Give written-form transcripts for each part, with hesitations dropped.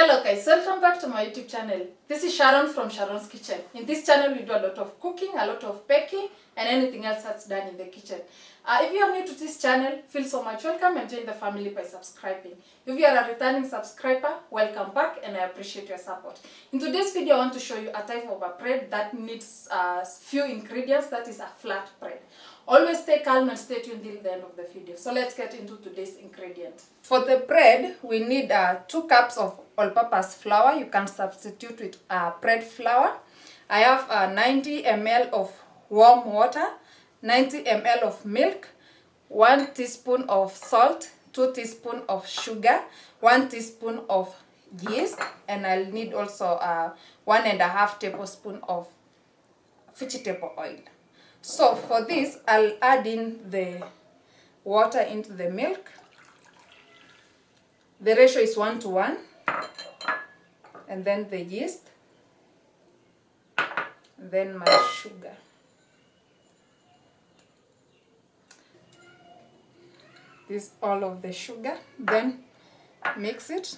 Hello guys, welcome back to my YouTube channel. This is Sharon from Sharon's Kitchen. In this channel we do a lot of cooking, a lot of baking and anything else that's done in the kitchen. If you are new to this channel, feel so much welcome and join the family by subscribing. If you are a returning subscriber, welcome back and I appreciate your support. In today's video I want to show you a type of a bread that needs few ingredients, that is a flat bread. Always stay calm and stay tuned till the end of the video. So let's get into today's ingredient. For the bread, we need 2 cups of all-purpose flour. You can substitute with bread flour. I have 90 ml of warm water, 90 ml of milk, 1 teaspoon of salt, 2 teaspoons of sugar, 1 teaspoon of yeast, and I'll need also 1.5 tablespoons of vegetable oil. So for this, I'll add in the water into the milk. The ratio is 1:1. And then the yeast. Then my sugar. This is all of the sugar. Then mix it.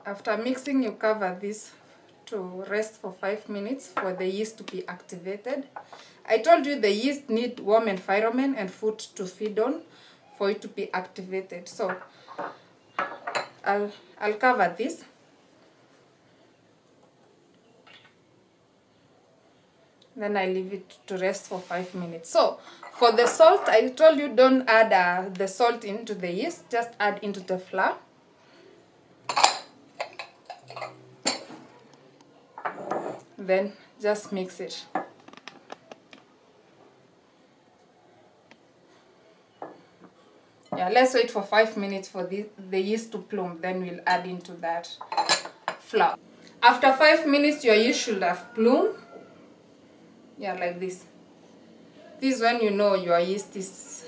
After mixing, you cover this to rest for 5 minutes for the yeast to be activated. I told you the yeast need warm environment and food to feed on for it to be activated. So I'll cover this. Then I leave it to rest for 5 minutes. So for the salt, I told you don't add the salt into the yeast, just add into the flour. Then just mix it. Yeah, let's wait for 5 minutes for the yeast to plump. Then we'll add into that flour. After 5 minutes, your yeast should have plumed. Yeah, like this. This is when you know your yeast is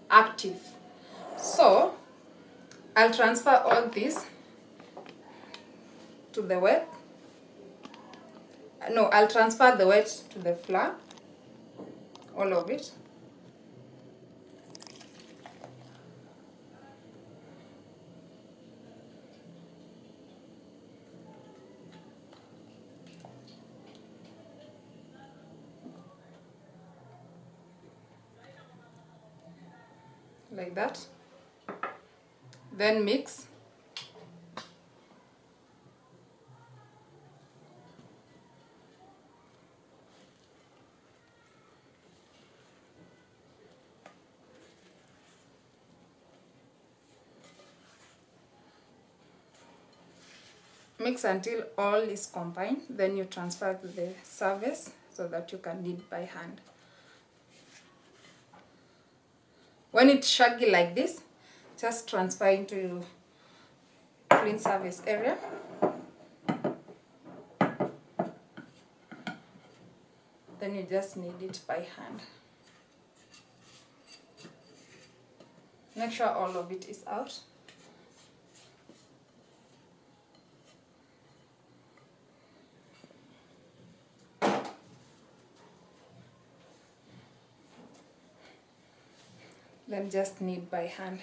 active. So I'll transfer all this to the wet. No, I'll transfer the wet to the flour, all of it. Like that. Then mix. Mix until all is combined, then you transfer to the service so that you can knead by hand. When it's shaggy like this, just transfer into clean service area. Then you just knead it by hand. Make sure all of it is out. Then just knead by hand.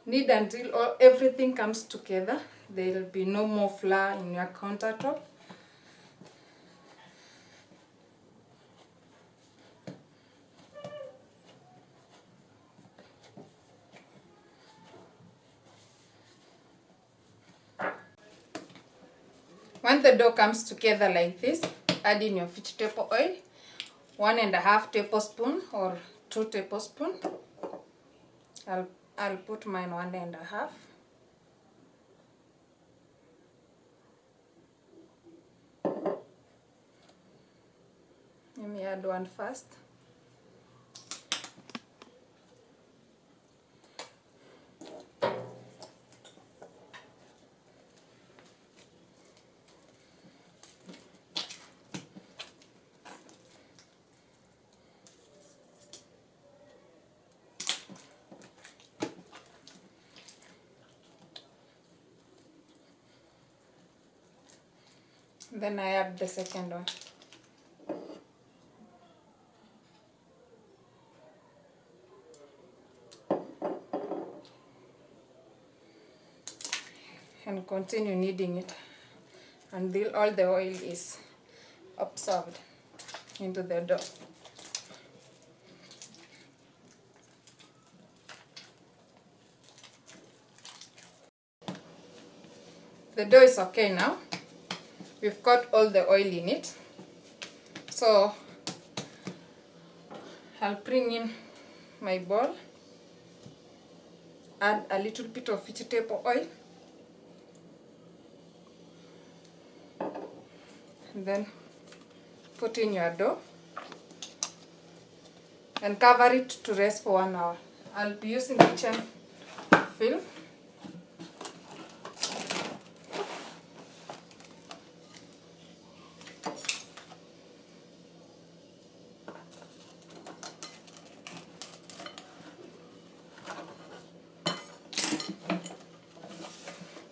Knead until everything comes together. There will be no more flour in your countertop. When the dough comes together like this, add in your vegetable oil, 1.5 tablespoons or 2 tablespoons. I'll put mine 1.5. Let me add one first. Then I add the second one. And continue kneading it until all the oil is absorbed into the dough. The dough is okay now. We've got all the oil in it. So I'll bring in my bowl, add a little bit of vegetable oil, and then put in your dough and cover it to rest for 1 hour. I'll be using kitchen film.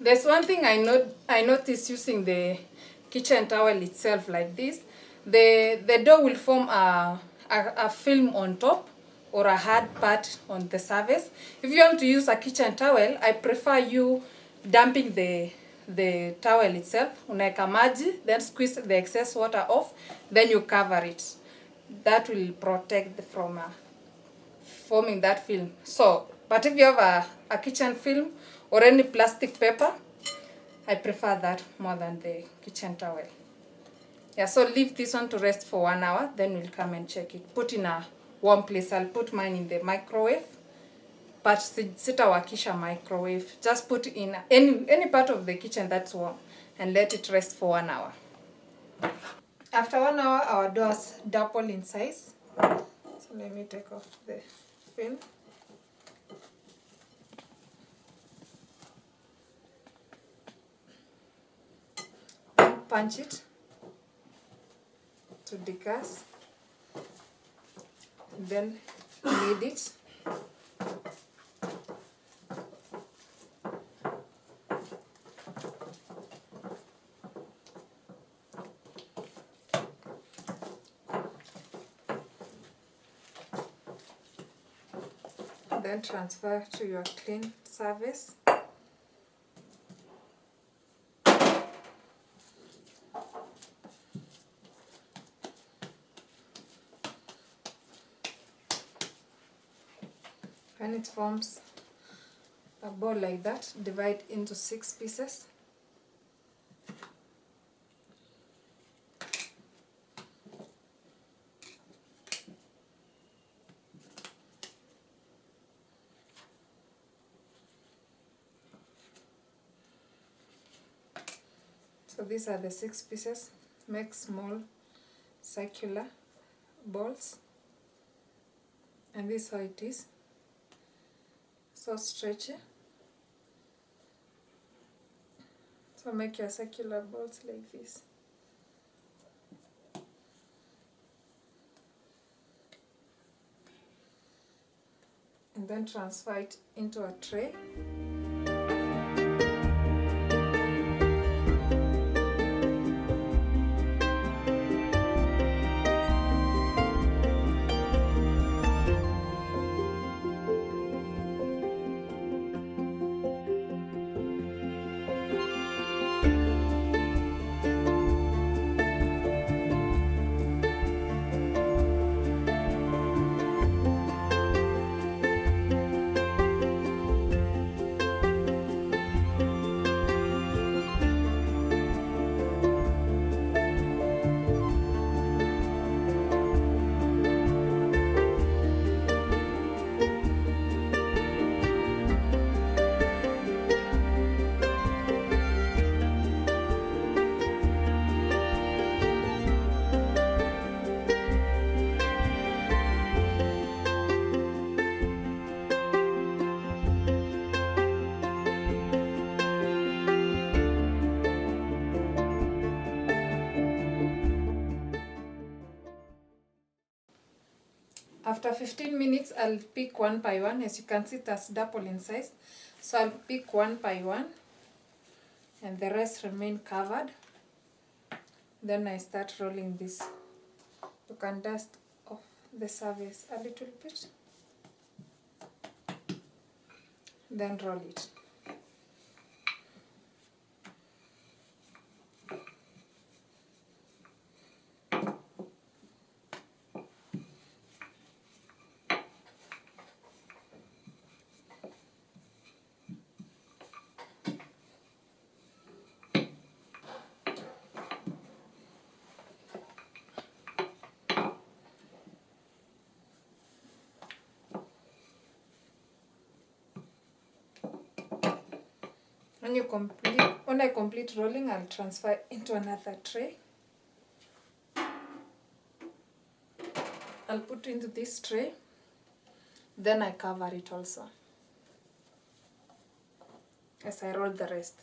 There's one thing I noticed using the kitchen towel itself like this. The dough will form a film on top or a hard part on the surface. If you want to use a kitchen towel, I prefer you dumping the towel itself. Unaweka maji, then squeeze the excess water off, then you cover it. That will protect from forming that film. So, but if you have a kitchen film or any plastic paper, I prefer that more than the kitchen towel. Yeah, so leave this one to rest for 1 hour, then we'll come and check it. Put in a warm place. I'll put mine in the microwave, but sitawakisha microwave. Just put in any part of the kitchen that's warm and let it rest for 1 hour. After 1 hour, our dough has doubled in size. So let me take off the film. Punch it to degas, then knead it. Then transfer to your clean surface. When it forms a ball like that, divide into 6 pieces. So these are the 6 pieces. Make small circular balls, and this is how it is. So stretchy. So make your circular balls like this. And then transfer it into a tray. After 15 minutes, I'll pick one by one. As you can see, it has doubled in size. So I'll pick one by one, and the rest remain covered. Then I start rolling this. You can dust off the surface a little bit. Then roll it. When I complete rolling, I'll transfer into another tray. I'll put into this tray. Then I cover it also as I roll the rest.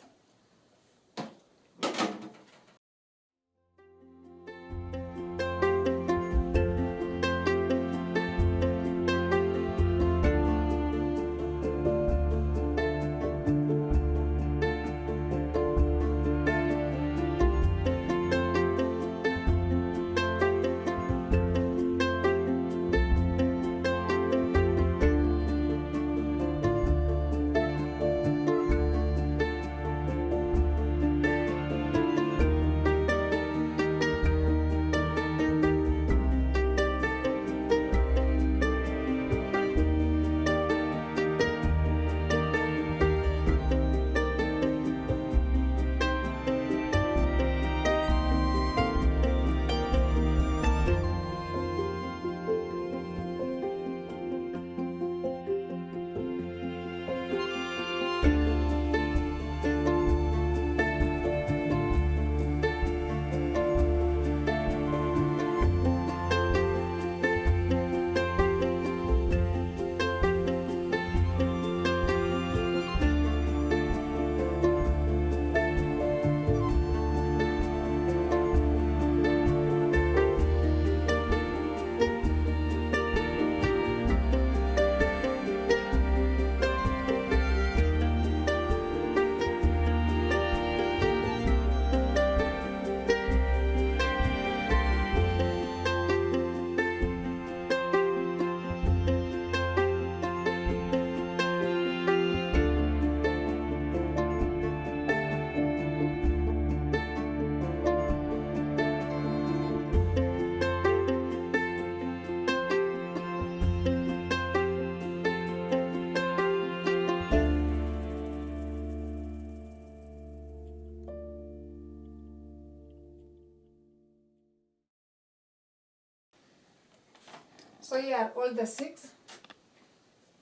So here are all the 6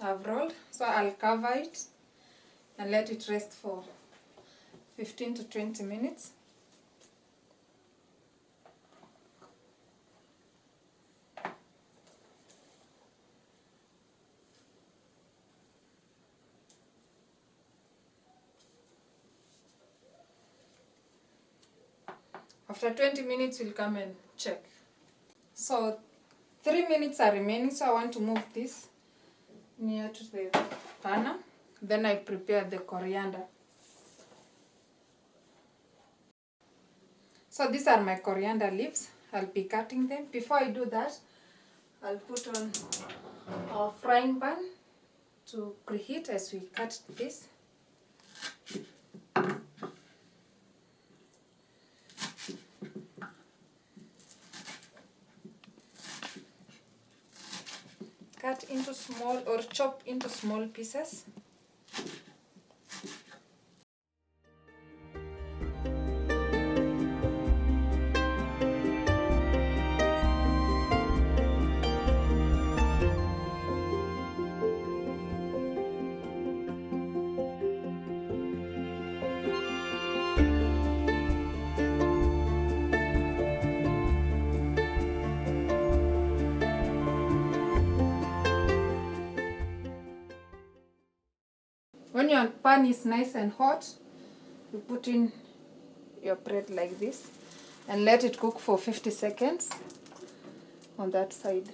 I've rolled. So I'll cover it and let it rest for 15 to 20 minutes. After 20 minutes, we'll come and check. So 3 minutes are remaining, so I want to move this near to the panel. Then I prepare the coriander. So these are my coriander leaves. I'll be cutting them. Before I do that, I'll put on our frying pan to preheat as we cut this. Cut into small or chop into small pieces. When your pan is nice and hot, you put in your bread like this and let it cook for 50 seconds on that side.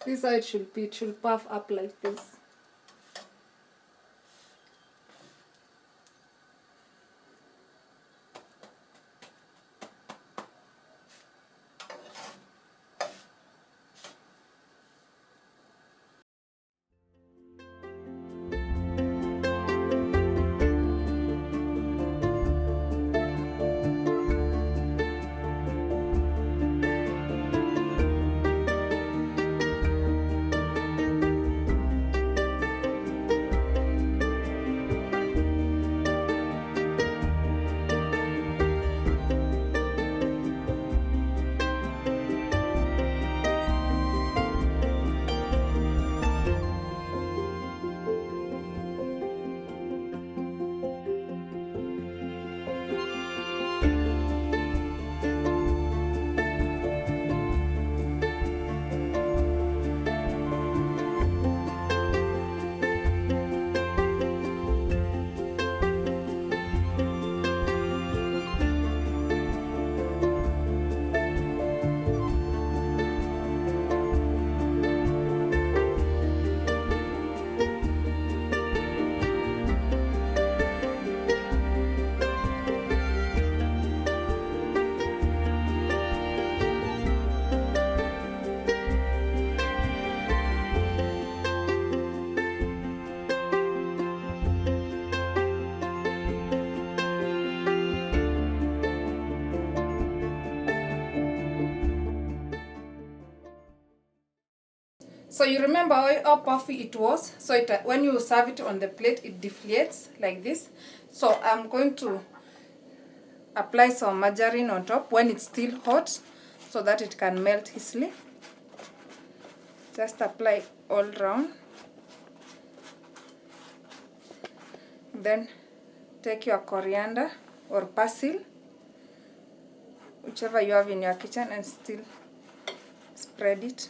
This is how it should be. It should puff up like this. So you remember how puffy it was? So when you serve it on the plate, it deflates like this. So I'm going to apply some margarine on top when it's still hot so that it can melt easily. Just apply all round. Then take your coriander or basil, whichever you have in your kitchen, and still spread it.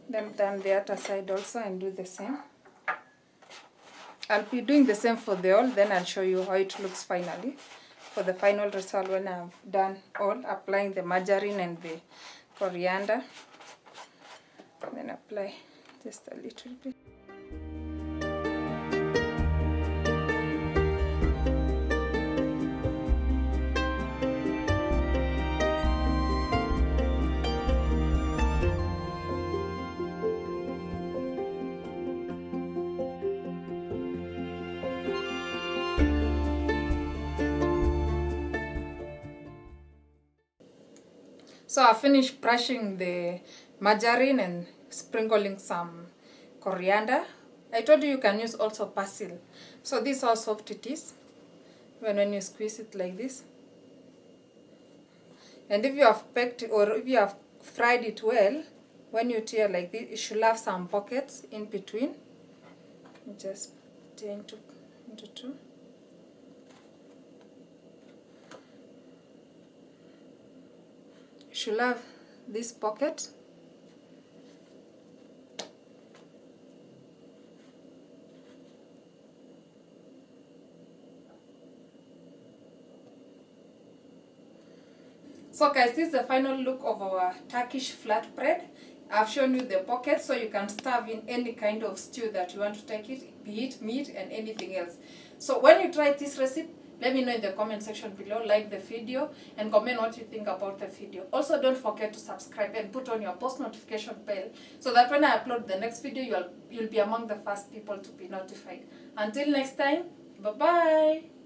Then turn the other side also and do the same. I'll be doing the same for the all, then I'll show you how it looks finally. For the final result when I've done all, applying the margarine and the coriander. Then apply just a little bit. So I finished brushing the margarine and sprinkling some coriander. I told you can use also basil. So this is how soft it is when you squeeze it like this. And if you have baked or if you have fried it well, when you tear like this, it should have some pockets in between. Just tear into two. Should have this pocket. So guys, this is the final look of our Turkish flatbread. I've shown you the pocket so you can stuff in any kind of stew that you want to take it, be it meat and anything else. So when you try this recipe, let me know in the comment section below, like the video and comment what you think about the video. Also don't forget to subscribe and put on your post notification bell so that when I upload the next video, you'll be among the first people to be notified. Until next time, bye bye.